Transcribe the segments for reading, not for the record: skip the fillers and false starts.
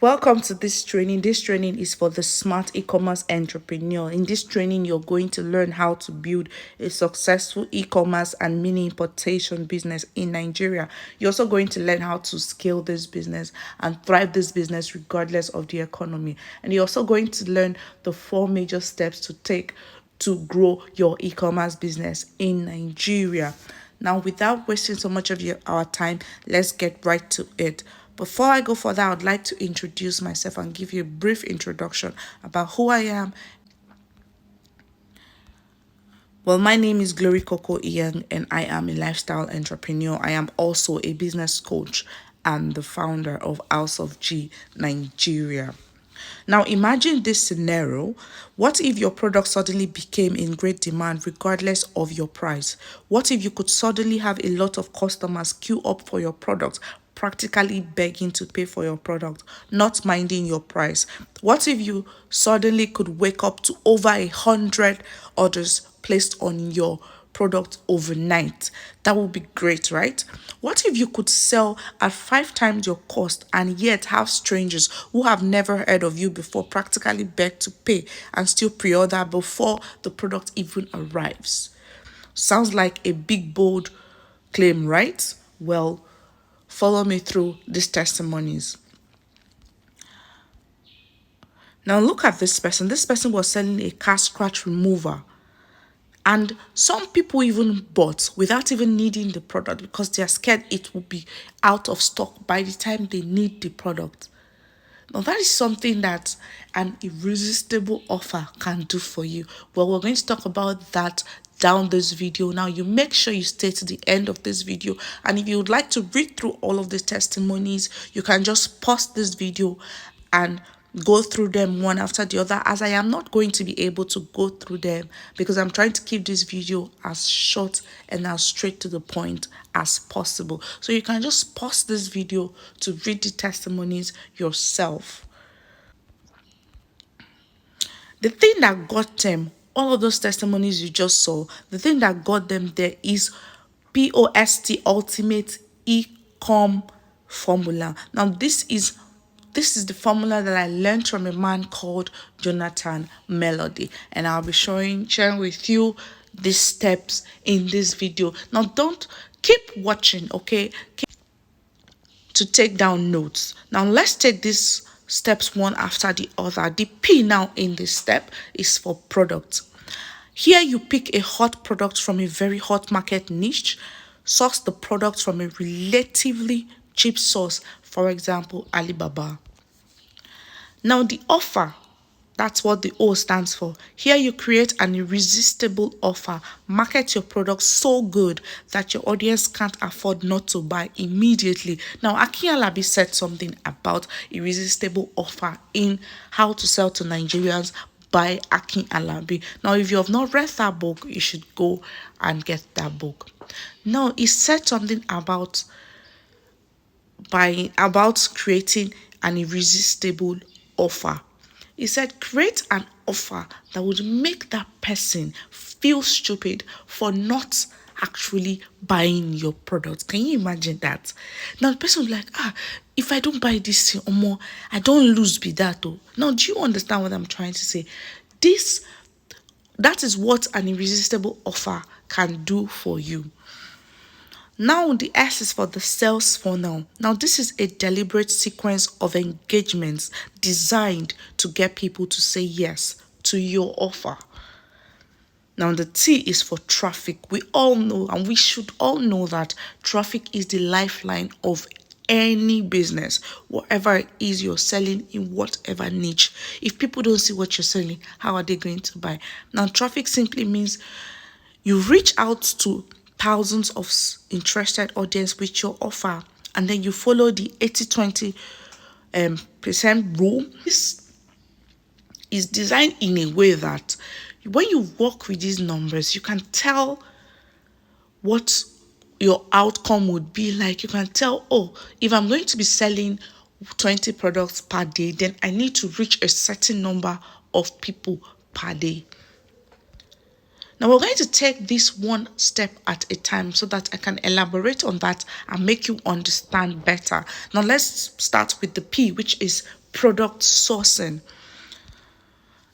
Welcome to this training. This training is for the smart e-commerce entrepreneur. In this training, you're going to learn how to build a successful e-commerce and mini importation business in Nigeria. You're also going to learn how to scale this business and thrive this business regardless of the economy. And you're also going to learn the 4 major steps to take to grow your e-commerce business in Nigeria. Now, without wasting so much of our time, let's get right to it. Before I go further, I would like to introduce myself and give you a brief introduction about who I am. Well, my name is Glory Koko-John and I am a lifestyle entrepreneur. I am also a business coach and the founder of House of G Nigeria. Now, imagine this scenario. What if your product suddenly became in great demand regardless of your price? What if you could suddenly have a lot of customers queue up for your product, practically begging to pay for your product, not minding your price? What if you suddenly could wake up to over 100 orders placed on your product overnight? That would be great, right? What if you could sell at 5 times your cost and yet have strangers who have never heard of you before practically beg to pay and still pre-order before the product even arrives? Sounds like a big bold claim, right? Well, follow me through these testimonies. Now look at this person. This person was selling a car scratch remover. And some people even bought without even needing the product because they are scared it will be out of stock by the time they need the product. Now, that is something that an irresistible offer can do for you. Well, we're going to talk about that down this video. Now, you make sure you stay to the end of this video. And if you would like to read through all of these testimonies, you can just pause this video and go through them one after the other, as I am not going to be able to go through them because I'm trying to keep this video as short and as straight to the point as possible. So you can just pause this video to read the testimonies yourself. The thing that got them, all of those testimonies you just saw, the thing that got them there is POST Ultimate Ecom formula. Now this is the formula that I learned from a man called Jonathan Melody, and I'll be sharing with you these steps in this video. Now don't keep watching, okay? To take down notes. Now let's take these steps one after the other. The P now in this step is for product. Here you pick a hot product from a very hot market niche, source the product from a relatively cheap source, for example, Alibaba. Now the offer, that's what the O stands for. Here you create an irresistible offer. Market your product so good that your audience can't afford not to buy immediately. Now, Akin Alabi said something about irresistible offer in How to Sell to Nigerians by Akin Alabi. Now, if you have not read that book, you should go and get that book. Now, he said something about creating an irresistible offer. He said, create an offer that would make that person feel stupid for not actually buying your product. Can you imagine that? Now the person will be like, if I don't buy this thing or more, I don't lose be that. Oh. Now, do you understand what I'm trying to say? That is what an irresistible offer can do for you. Now the S is for the sales funnel. Now this is a deliberate sequence of engagements designed to get people to say yes to your offer. Now the T is for traffic. We all know, and we should all know, that traffic is the lifeline of any business, whatever it is you're selling in whatever niche. If people don't see what you're selling, how are they going to buy? Now traffic simply means you reach out to thousands of interested audience with your offer, and then you follow the 80-20% rule. This is designed in a way that when you work with these numbers, you can tell what your outcome would be like. You can tell, if I'm going to be selling 20 products per day, then I need to reach a certain number of people per day. Now we're going to take this one step at a time so that I can elaborate on that and make you understand better. Now let's start with the P, which is product sourcing.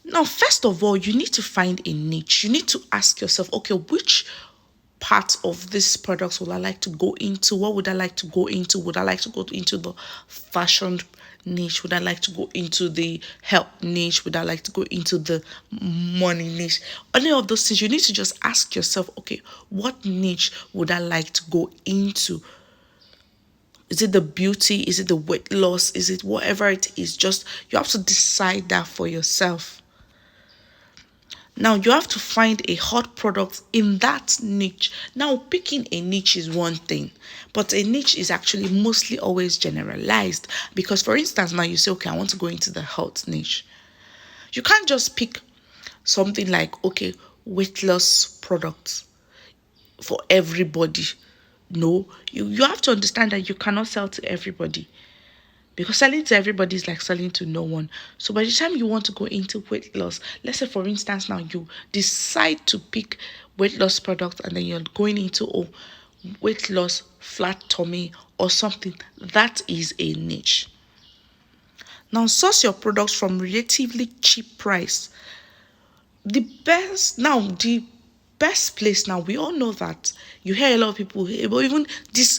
Now, first of all, you need to find a niche. You need to ask yourself, okay, which part of this products would I like to go into? What would I like to go into? Would I like to go into the fashion niche? Would I like to go into the health niche? Would I like to go into the money niche? Any of those things, you need to just ask yourself, okay, what niche would I like to go into? Is it the beauty? Is it the weight loss? Is it whatever it is? Just you have to decide that for yourself. Now you have to find a hot product in that niche. Now picking a niche is one thing, but a niche is actually mostly always generalized because, for instance, now you say, okay, I want to go into the health niche. You can't just pick something like, okay, weight loss products for everybody. No, you have to understand that you cannot sell to everybody. Because selling to everybody is like selling to no one. So by the time you want to go into weight loss, let's say for instance now you decide to pick weight loss products and then you're going into weight loss, flat tummy or something, that is a niche. Now source your products from relatively cheap price. The best place now, we all know that you hear a lot of people, even this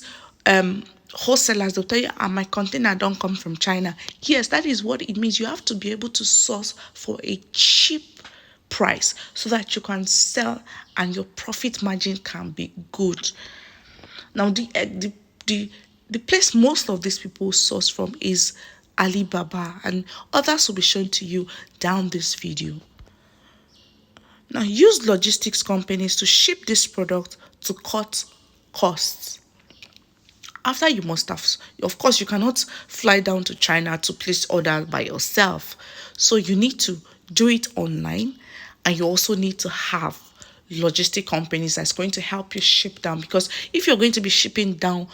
wholesalers, they'll tell you, my container don't come from China. Yes, that is what it means. You have to be able to source for a cheap price so that you can sell and your profit margin can be good. Now the place most of these people source from is Alibaba, and others will be shown to you down this video. Now, use logistics companies to ship this product to cut costs. After you must have, of course, you cannot fly down to China to place orders by yourself. So you need to do it online, and you also need to have logistic companies that's going to help you ship down. Because if you're going to be shipping down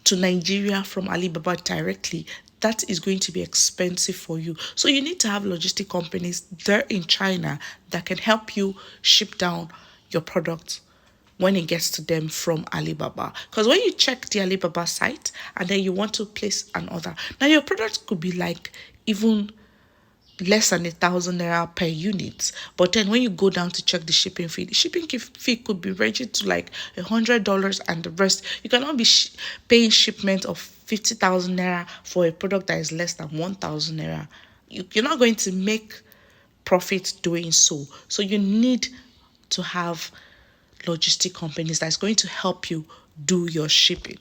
to Nigeria from Alibaba directly, that is going to be expensive for you. So you need to have logistic companies there in China that can help you ship down your product when it gets to them from Alibaba. Because when you check the Alibaba site and then you want to place an order, now your product could be like even less than 1,000 naira per unit. But then when you go down to check the shipping fee could be ranging to like $100, and the rest you cannot be paying shipment of 50,000 naira for a product that is less than 1,000 naira. You're not going to make profit doing so. So you need to have logistic companies that's going to help you do your shipping.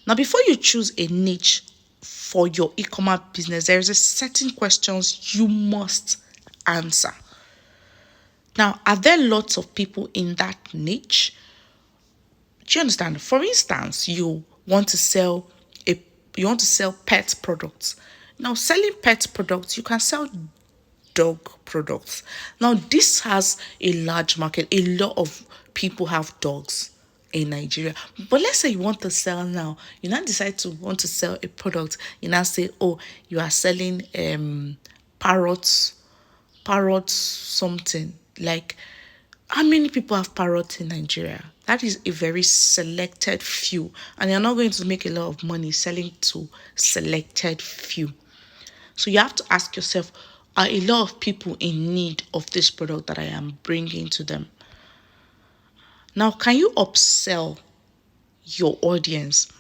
Now, before you choose a niche for your e-commerce business, there is a certain questions you must answer. Now, are there lots of people in that niche? Do you understand? For instance, you want to sell pet products. Now, selling pet products, you can sell dog products. Now, this has a large market. A lot of people have dogs in Nigeria. But let's say you want to sell now. You now decide to want to sell a product. You now say, oh, you are selling parrots something. Like, how many people have parrots in Nigeria? That is a very selected few. And you're not going to make a lot of money selling to selected few. So you have to ask yourself, are a lot of people in need of this product that I am bringing to them? Now, can you upsell your audience?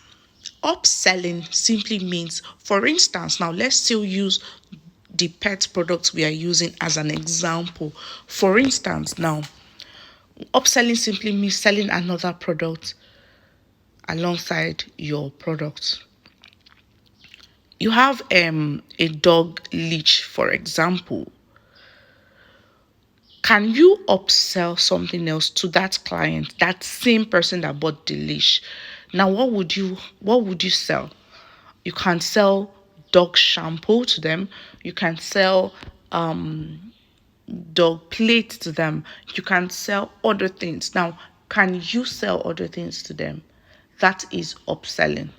Upselling simply means, for instance, now let's still use the pet products we are using as an example. For instance, now, upselling simply means selling another product alongside your product. You have a dog leash, for example. Can you upsell something else to that client, that same person that bought the leash? Now, what would you sell? You can sell dog shampoo to them. You can sell dog plate to them. You can sell other things. Now, can you sell other things to them? That is upselling.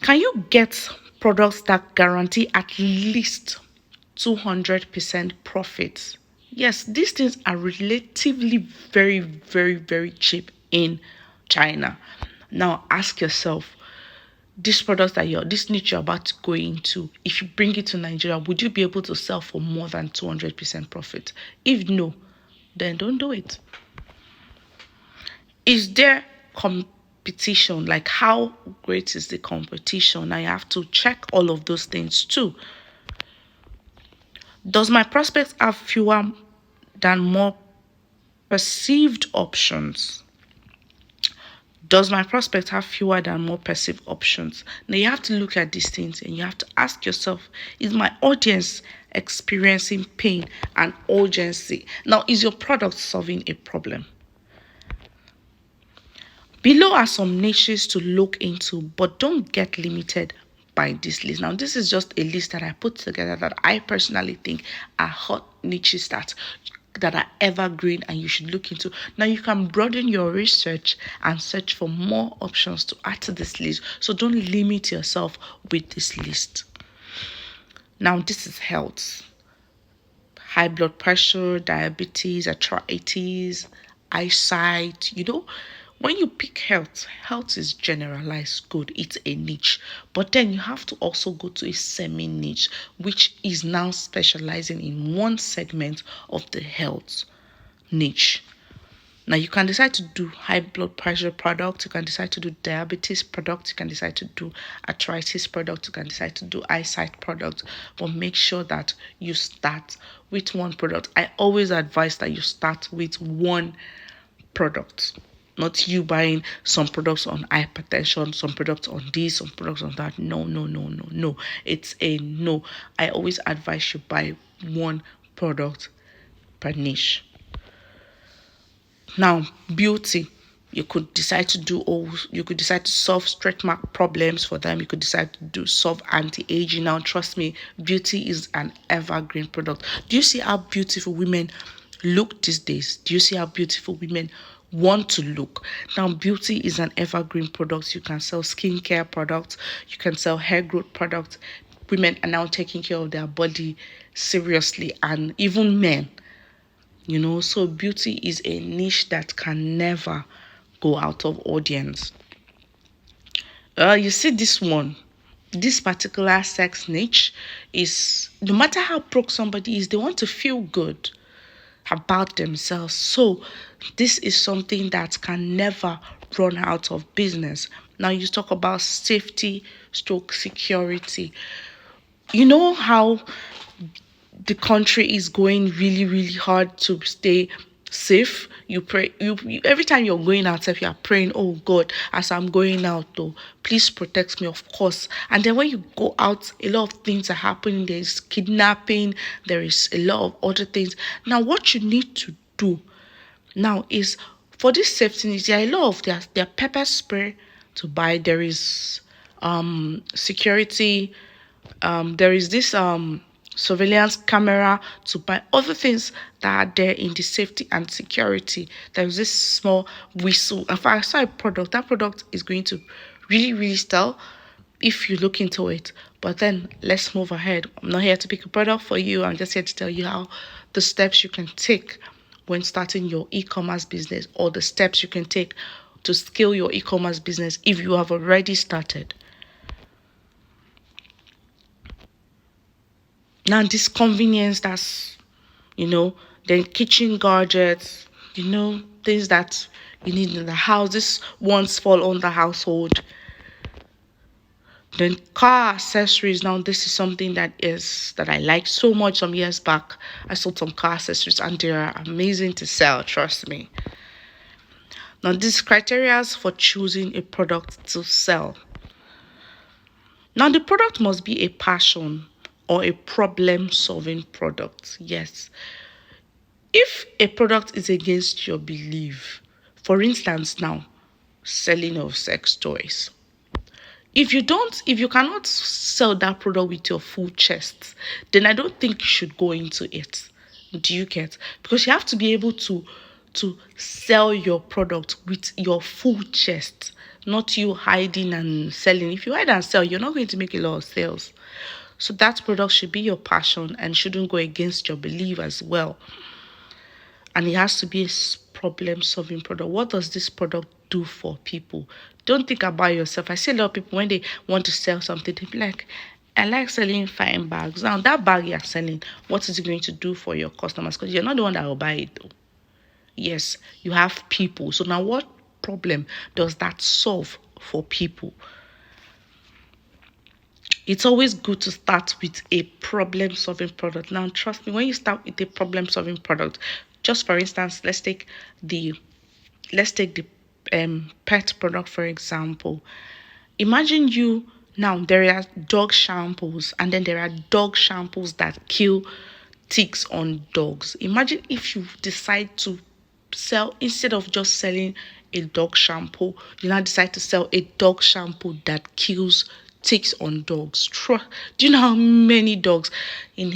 Can you get products that guarantee at least 200% profit? Yes, these things are relatively very, very, very cheap in China. Now ask yourself, this product this niche you're about to go into, if you bring it to Nigeria, would you be able to sell for more than 200% profit? If no, then don't do it. Is there competition? Like, how great is the competition? I have to check all of those things too. Does my prospect have fewer than more perceived options? Does my prospect have fewer than more perceived options? Now you have to look at these things and you have to ask yourself, is my audience experiencing pain and urgency? Now, is your product solving a problem? Below are some niches to look into, but don't get limited by this list. Now, this is just a list that I put together that I personally think are hot niches that are evergreen and you should look into. Now, you can broaden your research and search for more options to add to this list. So don't limit yourself with this list. Now, this is health. High blood pressure, diabetes, arthritis, eyesight, when you pick health is generalized good. It's a niche. But then you have to also go to a semi-niche, which is now specializing in one segment of the health niche. Now you can decide to do high blood pressure product, you can decide to do diabetes product, you can decide to do arthritis product, you can decide to do eyesight product, but make sure that you start with one product. I always advise that you start with one product. Not you buying some products on hypertension, some products on this, some products on that. No. It's a no. I always advise you buy one product per niche. Now, beauty. You could decide to solve stretch mark problems for them. You could decide to solve anti-aging. Now, trust me, beauty is an evergreen product. Do you see how beautiful women look these days? Do you see how beautiful women want to look? Now, beauty is an evergreen product. You can sell skincare products. You can sell hair growth products. Women are now taking care of their body seriously, and even men. So beauty is a niche that can never go out of audience. You see this one, this particular sex niche is, no matter how broke somebody is, they want to feel good about themselves. So this is something that can never run out of business. Now you talk about safety stroke security. You know how the country is going really, really hard to stay safe. You pray, you every time you're going out, if you are praying, oh God, as I'm going out though, please protect me, of course. And then when you go out, a lot of things are happening. There's kidnapping, there is a lot of other things. Now what you need to do now is, for this safety needs, there are a lot of their pepper spray to buy. There is security, there is this surveillance camera to buy, other things that are there in the safety and security. There's this small whistle. If I saw a product, that product is going to really, really sell if you look into it. But then let's move ahead. I'm not here to pick a product for you. I'm just here to tell you how the steps you can take when starting your e-commerce business, or the steps you can take to scale your e-commerce business if you have already started. Now, this convenience, that's, then kitchen gadgets, things that you need in the house. This ones fall on the household. Then car accessories. Now, this is something that I liked so much some years back. I sold some car accessories and they are amazing to sell, trust me. Now, these criteria for choosing a product to sell. Now, the product must be a passion or a problem-solving product. Yes. If a product is against your belief, for instance now, selling of sex toys. If you cannot sell that product with your full chest, then I don't think you should go into it. Do you get? Because you have to be able to sell your product with your full chest, not you hiding and selling. If you hide and sell, you're not going to make a lot of sales. So that product should be your passion and shouldn't go against your belief as well. And it has to be a problem-solving product. What does this product do for people? Don't think about yourself. I see a lot of people when they want to sell something, they be like, I like selling fine bags. Now, that bag you're selling, what is it going to do for your customers? Because you're not the one that will buy it, though. Yes, you have people. So now what problem does that solve for people? It's always good to start with a problem-solving product. Now, trust me, when you start with a problem-solving product, just for instance, the let's take the pet product for example. Imagine you now there are dog shampoos, and then there are dog shampoos that kill ticks on dogs. Imagine if you decide to sell, instead of just selling a dog shampoo, you now decide to sell a dog shampoo that kills ticks on dogs. Do you know how many dogs in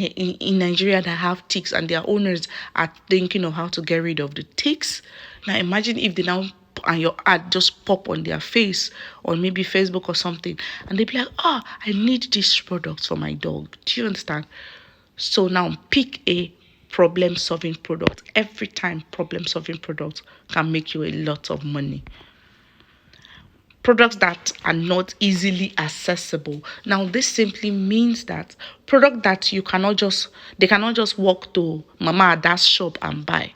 Nigeria that have ticks, and their owners are thinking of how to get rid of the ticks? Now imagine if they now and your ad just pop on their face on maybe Facebook or something, and they be like, oh, I need this product for my dog. Do you understand? So now pick a problem solving product. Every time problem solving product can make you a lot of money. Products that are not easily accessible. Now this simply means that product that they cannot just walk to Mama Ada's shop and buy.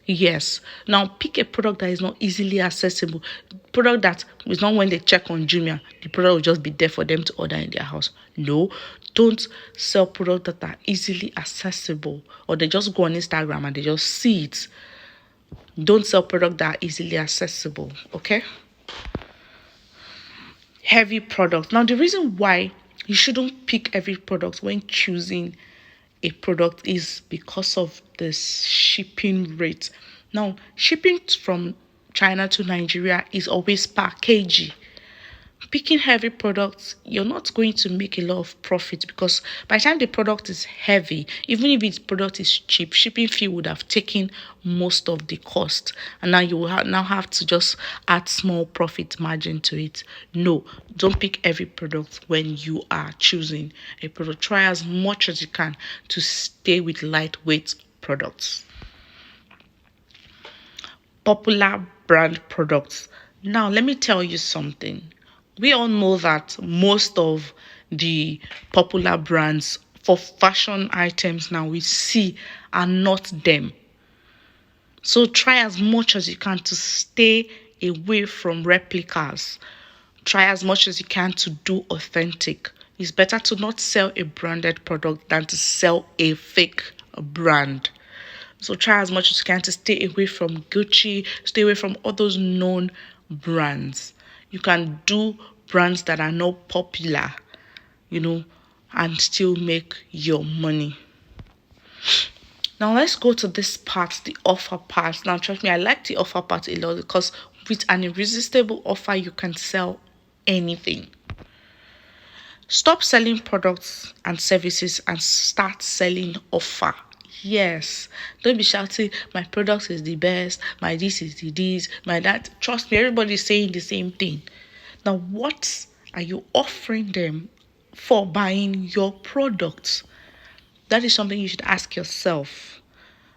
Yes. Now pick a product that is not easily accessible. Product that is not, when they check on Jumia, the product will just be there for them to order in their house. No, don't sell products that are easily accessible, or they just go on Instagram and they just see it. Don't sell products that are easily accessible. Okay. Heavy products. Now the reason why you shouldn't pick every product when choosing a product is because of the shipping rate. Now, shipping from China to Nigeria is always per kg. Picking heavy products, you're not going to make a lot of profit, because by the time the product is heavy, even if its product is cheap, shipping fee would have taken most of the cost, and now you will now have to just add small profit margin to it. No, don't pick every product when you are choosing a product. Try as much as you can to stay with lightweight products. Popular brand products. Now let me tell you something. We all know that most of the popular brands for fashion items now we see are not them. So try as much as you can to stay away from replicas. Try as much as you can to do authentic. It's better to not sell a branded product than to sell a fake brand. So try as much as you can to stay away from Gucci, stay away from all those known brands. You can do brands that are not popular, and still make your money. Now let's go to this part, the offer part. Now trust me, I like the offer part a lot, because with an irresistible offer, you can sell anything. Stop selling products and services and start selling offer. Yes, don't be shouting, my product is the best, my this is the this, my that. Trust me, everybody is saying the same thing. Now, what are you offering them for buying your product? That is something you should ask yourself.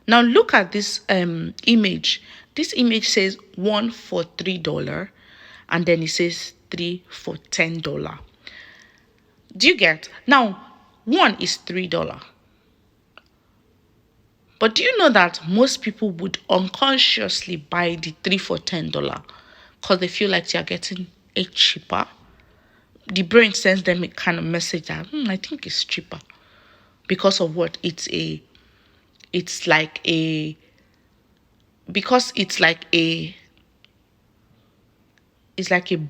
Now, look at this image. This image says 1 for $3, and then it says 3 for $10. Do you get? Now, 1 is $3. But do you know that most people would unconsciously buy the 3 for $10 because they feel like they are getting it cheaper? The brain sends them a kind of message that I think it's cheaper, because of what? It's like a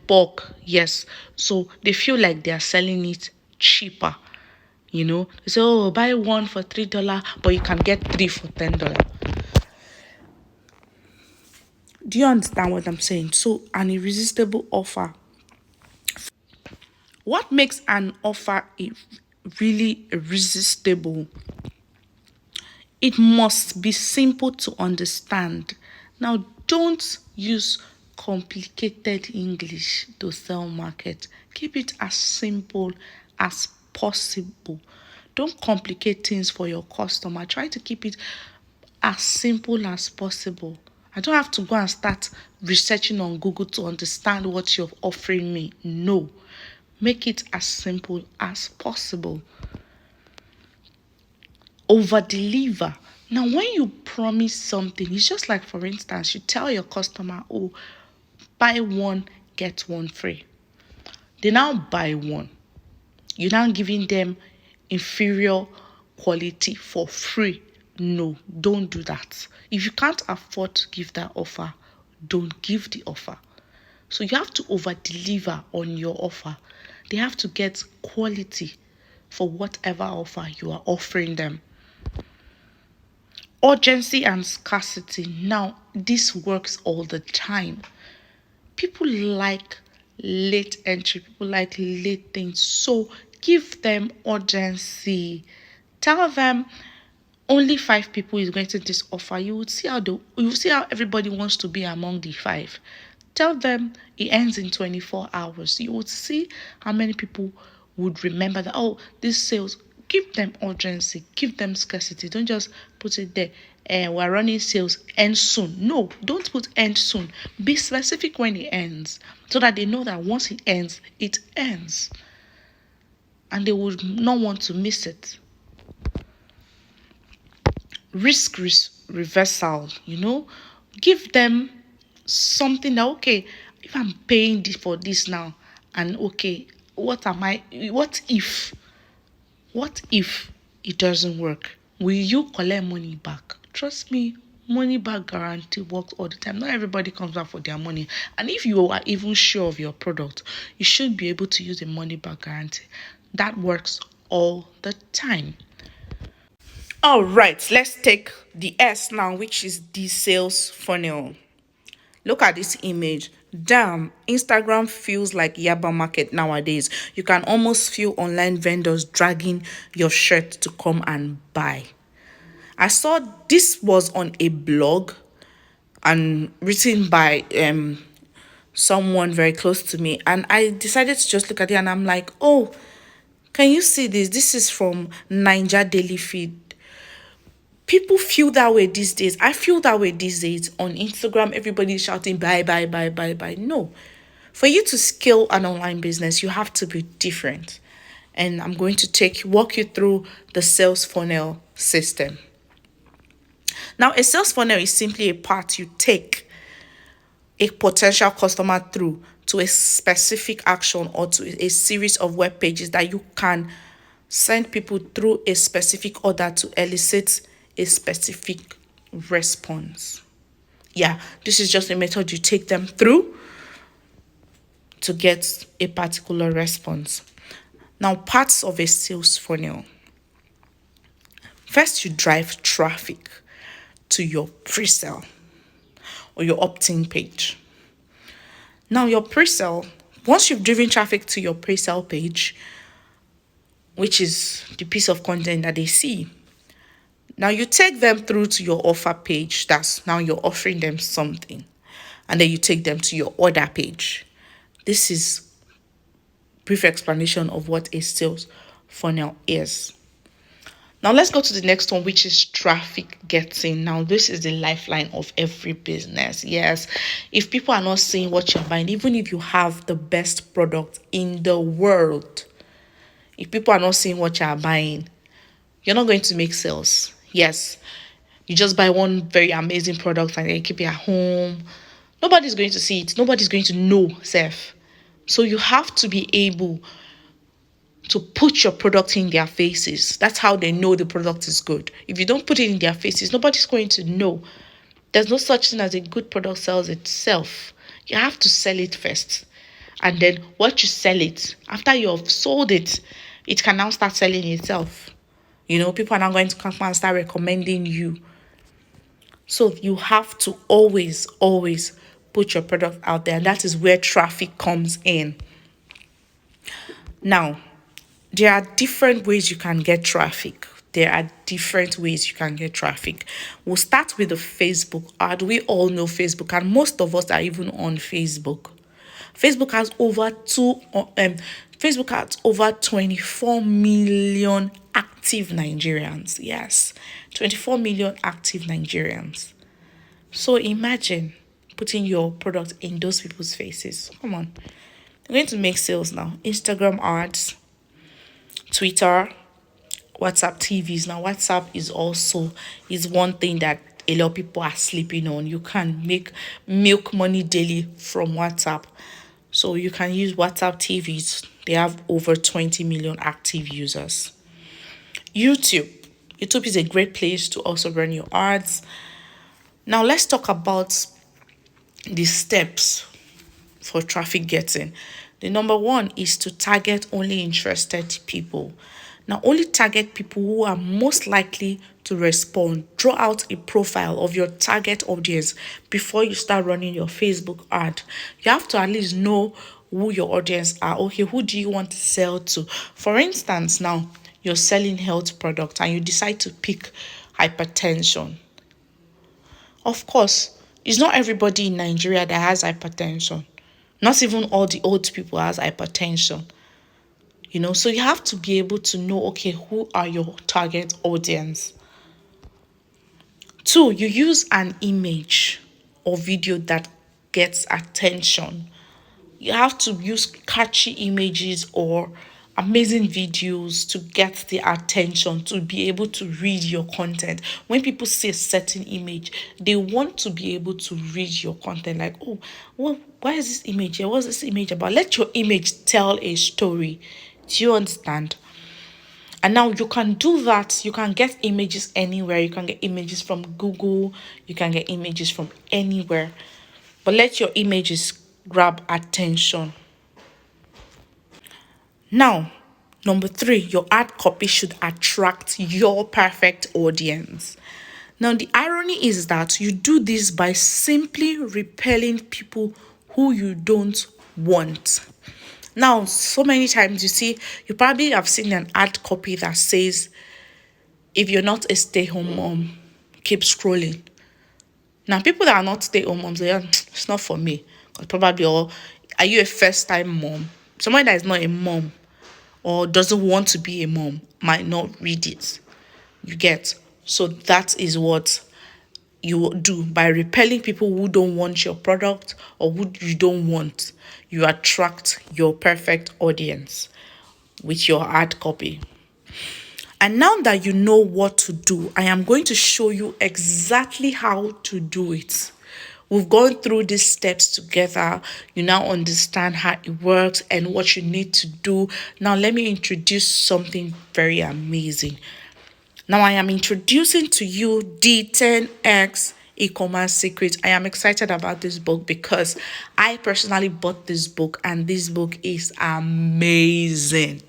bulk. Yes, so they feel like they are selling it cheaper. They say, oh, buy 1 for $3, but you can get 3 for $10. Do you understand what I'm saying? So an irresistible offer. What makes an offer really irresistible? It must be simple to understand. Now, don't use complicated English to sell market. Keep it as simple as possible. Don't complicate things for your customer. Try to keep it as simple as possible. I don't have to go and start researching on Google to understand what you're offering me. No. Make it as simple as possible. Over deliver. Now, when you promise something, it's just like, for instance, you tell your customer, oh, buy one, get one free. They now buy one. You're now giving them inferior quality for free. No, don't do that. If you can't afford to give that offer, don't give the offer. So you have to over deliver on your offer. They have to get quality for whatever offer you are offering them. Urgency and scarcity. Now, this works all the time. People like late entry, people like late things. So give them urgency. Tell them only 5 people is getting this offer. You will see how everybody wants to be among the 5. Tell them it ends in 24 hours. You would see how many people would remember that, oh, this sales. Give them urgency, give them scarcity. Don't just put it there. We're running sales, end soon. No, don't put end soon. Be specific when it ends so that they know that once it ends, it ends. And they would not want to miss it. Risk reversal, give them something that, okay, if I'm paying for this now, and okay, what if it doesn't work? Will you collect money back? Trust me, money back guarantee works all the time. Not everybody comes back for their money. And if you are even sure of your product, you should be able to use a money back guarantee. That works all the time. All right, let's take the S now, which is the sales funnel. Look at this image. Damn, Instagram feels like Yaba Market nowadays. You can almost feel online vendors dragging your shirt to come and buy. I saw this was on a blog and written by someone very close to me. And I decided to just look at it and I'm like, oh, can you see this? This is from Ninja Daily Feed. People feel that way these days. I feel that way these days. On Instagram, everybody's shouting, buy, buy, buy, buy, buy. No. For you to scale an online business, you have to be different. And I'm going to walk you through the sales funnel system. Now, a sales funnel is simply a path you take a potential customer through to a specific action or to a series of web pages that you can send people through a specific order to elicit a specific response. Yeah, this is just a method you take them through to get a particular response. Now, parts of a sales funnel. First, you drive traffic to your pre-sale or your opt-in page. Now, your pre-sale, once you've driven traffic to your pre-sale page, which is the piece of content that they see, now you take them through to your offer page. That's now you're offering them something. And then you take them to your order page. This is brief explanation of what a sales funnel is. Now let's go to the next one, which is traffic getting. Now this is the lifeline of every business. Yes, if people are not seeing what you're buying, even if you have the best product in the world, if people are not seeing what you're buying, you're not going to make sales. Yes, you just buy one very amazing product and then keep it at home. Nobody's going to see it. Nobody's going to know self. So you have to be able to put your product in their faces. That's how they know the product is good. If you don't put it in their faces, nobody's going to know. There's no such thing as a good product sells itself. You have to sell it first. And then once you sell it, after you've sold it, it can now start selling itself. People are now going to come and start recommending you. So you have to always put your product out there. And that is where traffic comes in. Now, there are different ways you can get traffic. We'll start with the Facebook ad. We all know Facebook, and most of us are even on Facebook. Facebook has over 24 million active Nigerians. Yes, 24 million active Nigerians. So imagine putting your product in those people's faces. Come on. You're going to make sales now. Instagram ads, Twitter, WhatsApp TVs. Now WhatsApp is one thing that a lot of people are sleeping on. You can make milk money daily from WhatsApp. So you can use WhatsApp TVs. They have over 20 million active users. YouTube. YouTube is a great place to also run your ads. Now let's talk about the steps for traffic getting. The number one is to target only interested people. Now, only target people who are most likely to respond. Draw out a profile of your target audience before you start running your Facebook ad. You have to at least know who your audience are. Okay, who do you want to sell to? For instance, now you're selling health products and you decide to pick hypertension. Of course, it's not everybody in Nigeria that has hypertension. Not even all the old people has hypertension. So you have to be able to know, okay, who are your target audience. Two, you use an image or video that gets attention. You have to use catchy images or amazing videos to get the attention, to be able to read your content. When people see a certain image, they want to be able to read your content. Like, oh, well, why is this image here? What's this image about? Let your image tell a story. Do you understand? And now you can do that. You can get images anywhere. You can get images from Google. You can get images from anywhere. But let your images grab attention. Now, number three, your ad copy should attract your perfect audience. Now, the irony is that you do this by simply repelling people who you don't want. Now, so many times you probably have seen an ad copy that says, if you're not a stay-home mom, keep scrolling. Now, people that are not stay-home moms, it's not for me. Probably, or are you a first-time mom? Someone that is not a mom or doesn't want to be a mom might not read it. You get? So that is what you do by repelling people who don't want your product or who you don't want. You attract your perfect audience with your ad copy. And now that you know what to do, I am going to show you exactly how to do it. We've gone through these steps together. You now understand how it works and what you need to do. Now, let me introduce something very amazing. Now, I am introducing to you the 10x e-commerce secret. I am excited about this book because I personally bought this book and this book is amazing.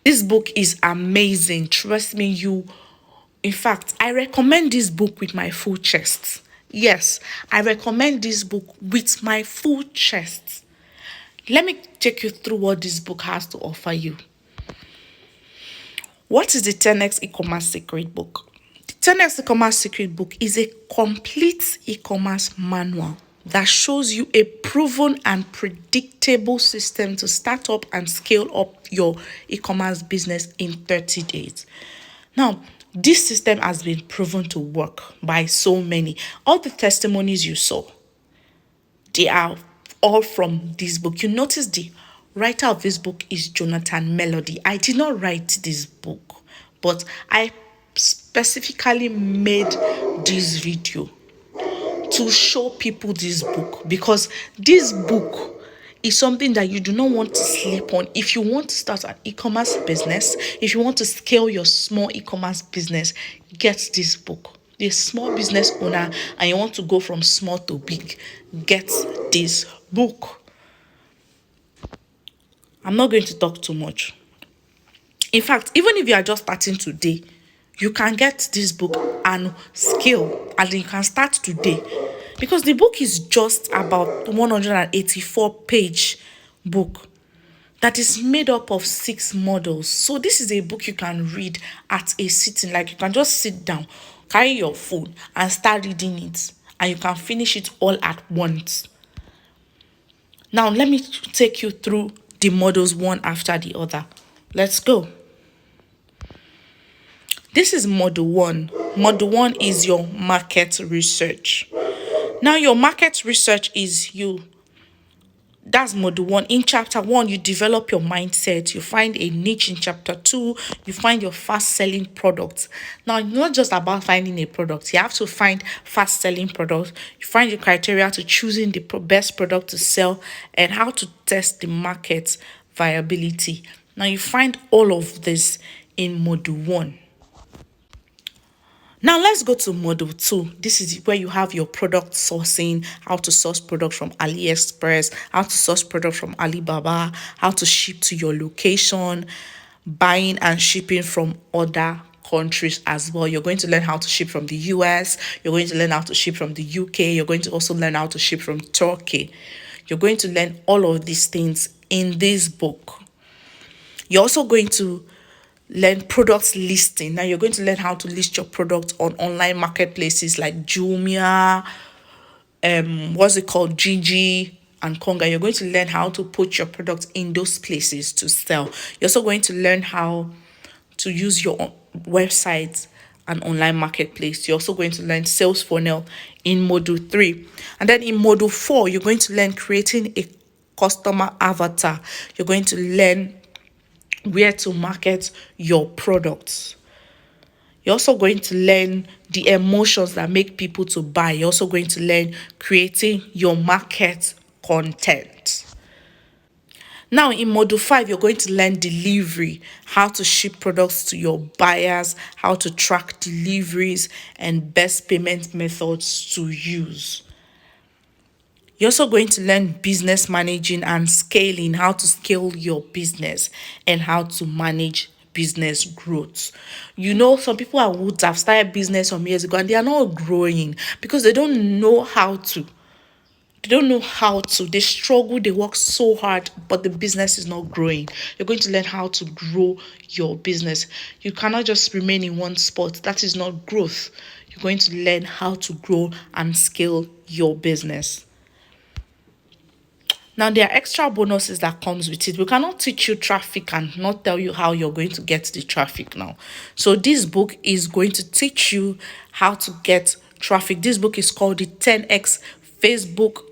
This book is amazing. Trust me, in fact, I recommend this book with my full chest. Yes, I recommend this book with my full chest. Let me take you through what this book has to offer you. What is the 10x e-commerce secret book? The 10x e-commerce secret book is a complete e-commerce manual that shows you a proven and predictable system to start up and scale up your e-commerce business in 30 days. Now, this system has been proven to work by so many. All the testimonies you saw, they are all from this book. You notice the writer of this book is Jonathan Melody. I did not write this book, but I specifically made this video to show people this book because this book is something that you do not want to sleep on. If you want to start an e-commerce business, if you want to scale your small e-commerce business, get this book. You're a small business owner and you want to go from small to big, get this book. I'm not going to talk too much. In fact, even if you are just starting today, you can get this book and scale, and you can start today. Because the book is just about 184-page book that is made up of 6 models. So this is a book you can read at a sitting. Like you can just sit down, carry your phone and start reading it. And you can finish it all at once. Now let me take you through the models one after the other. Let's go. This is module 1. Module 1 is your market research. Now your market research is that's module 1. In chapter 1, you develop your mindset. You find a niche. In chapter 2, you find your fast selling products. Now, it's not just about finding a product. You have to find fast selling products. You find the criteria to choosing the best product to sell and how to test the market viability. Now, you find all of this in module 1. Now let's go to module 2. This is where you have your product sourcing, how to source products from AliExpress, how to source products from Alibaba, how to ship to your location, buying and shipping from other countries as well. You're going to learn how to ship from the US, you're going to learn how to ship from the UK, you're going to also learn how to ship from Turkey. You're going to learn all of these things in this book. You're also going to learn product listing. Now you're going to learn how to list your product on online marketplaces like Jumia, Gigi and Konga. You're going to learn how to put your product in those places to sell. You're also going to learn how to use your website and online marketplace. You're also going to learn sales funnel in module 3. And then in module 4, you're going to learn creating a customer avatar. You're going to learn where to market your products. You're also going to learn the emotions that make people to buy. You're also going to learn creating your market content. Now in module 5, you're going to learn delivery, how to ship products to your buyers, how to track deliveries, and best payment methods to use. You're also going to learn business managing and scaling, how to scale your business and how to manage business growth. Some people would have started business some years ago and they are not growing because they don't know how to. They struggle, they work so hard, but the business is not growing. You're going to learn how to grow your business. You cannot just remain in one spot. That is not growth. You're going to learn how to grow and scale your business. Now, there are extra bonuses that comes with it. We cannot teach you traffic and not tell you how you're going to get the traffic now. So this book is going to teach you how to get traffic. This book is called the 10x Facebook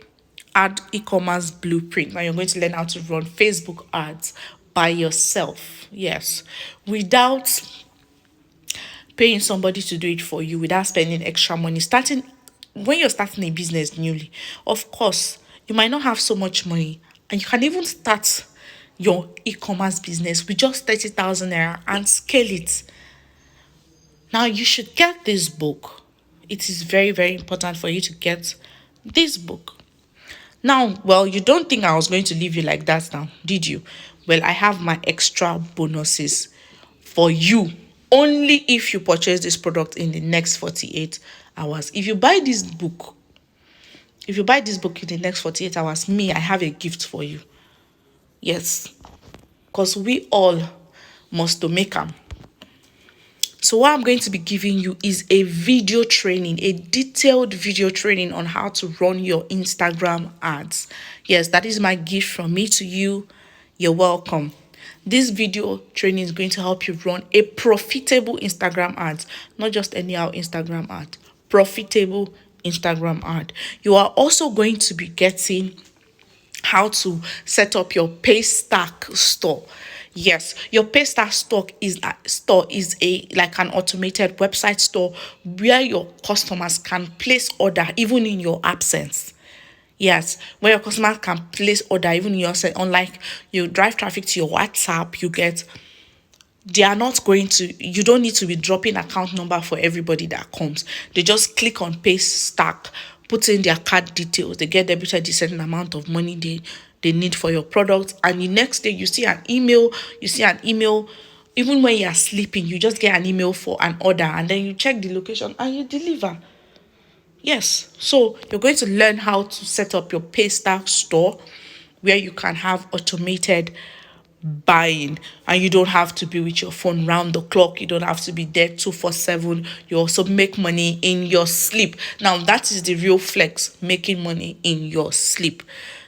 Ad E-commerce Blueprint. Now, you're going to learn how to run Facebook ads by yourself. Yes, without paying somebody to do it for you, without spending extra money. When you're starting a business newly, of course, you might not have so much money, and you can even start your e-commerce business with just 30,000 naira and scale it. Now, you should get this book. It is very, very important for you to get this book. Now, you don't think I was going to leave you like that now, did you? Well, I have my extra bonuses for you only if you purchase this product in the next 48 hours. If you buy this book in the next 48 hours, I have a gift for you. Yes, because we all must to make them. So what I'm going to be giving you is a video training, a detailed video training on how to run your Instagram ads. Yes, that is my gift from me to you. You're welcome. This video training is going to help you run a profitable Instagram ad, not just anyhow Instagram ad, profitable Instagram ad. You are also going to be getting how to set up your Paystack store. Yes, your Paystack store is like an automated website store where your customers can place order even in your absence. Yes, where your customers can place order even in your absence. Unlike you drive traffic to your WhatsApp, you don't need to be dropping account number for everybody that comes. They just click on Paystack, put in their card details, they get debited a certain amount of money they need for your product, and the next day you see an email, even when you are sleeping, you just get an email for an order, and then you check the location and you deliver. Yes, so you're going to learn how to set up your Paystack store where you can have automated buying, and you don't have to be with your phone round the clock. You don't have to be there 247. You also make money in your sleep. Now that is the real flex, making money in your sleep.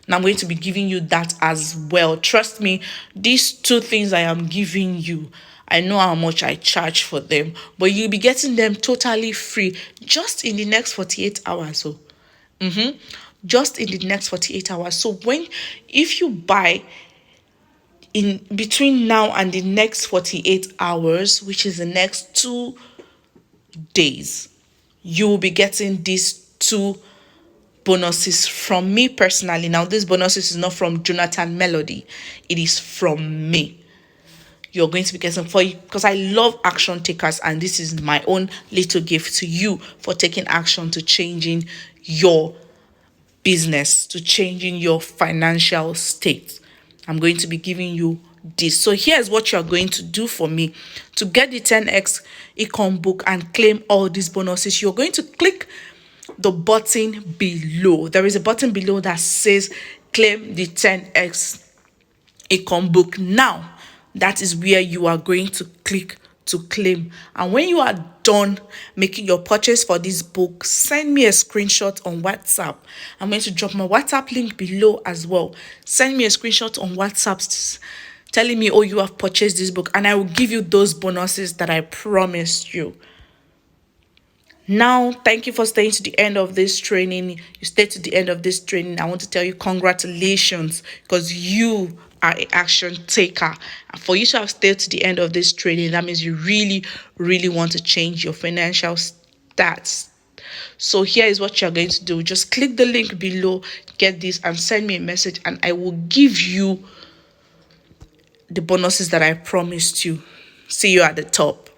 Now I'm going to be giving you that as well. Trust me, these two things I am giving you, I know how much I charge for them, but you'll be getting them totally free just in the next 48 hours. So, just in the next 48 hours. So if you buy in between now and the next 48 hours, which is the next 2 days, you will be getting these two bonuses from me personally. Now, this bonuses is not from Jonathan Melody, it is from me. You're going to be getting for you because I love action takers, and this is my own little gift to you for taking action to changing your business, to changing your financial state. I'm going to be giving you this. So here's what you're going to do for me to get the 10x ecom book and claim all these bonuses. You're going to click the button below. There is a button below that says claim the 10x ecom book. Now that is where you are going to click to claim. And when you are done making your purchase for this book, send me a screenshot on WhatsApp. I'm going to drop my WhatsApp link below as well. Send me a screenshot on WhatsApp telling me, oh, you have purchased this book, and I will give you those bonuses that I promised you. Now, thank you for staying to the end of this training. You stayed to the end of this training. I want to tell you congratulations, because you are an action taker. And for you to have stayed to the end of this training, that means you really, really want to change your financial stats. So here is what you're going to do. Just click the link below, get this, and send me a message, and I will give you the bonuses that I promised you. See you at the top.